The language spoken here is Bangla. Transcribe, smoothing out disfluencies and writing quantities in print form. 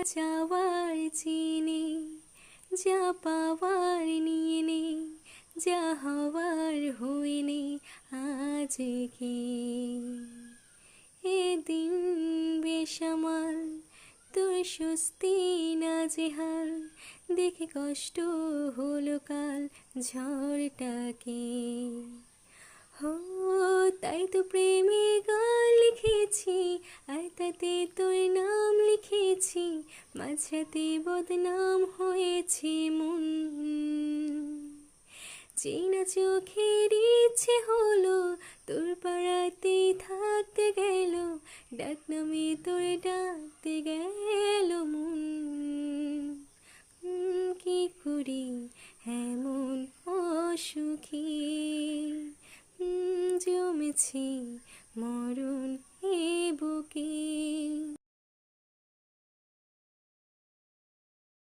চাওয়ার চিনে, যা পাওয়ার নিয়ে নে, যা হওয়ার হয়ে নে আজকে। এদিন বেসামাল, তোর স্বস্তি নাজেহাল, দেখে কষ্ট হলো কাল ঝড়টাকে। হো, তাই তো প্রেমে গান লিখেছি, আর তাতে তোর নাম লিখেছি, মাঝরাতে বদনাম হয়েছে মন। চেনা চোখের ইচ্ছে হলো তোর পাড়াতে থাকতে গেল, ডাক নামে তোর ডাকতে গেল মন। কি করি এমন অসুখী জমেছি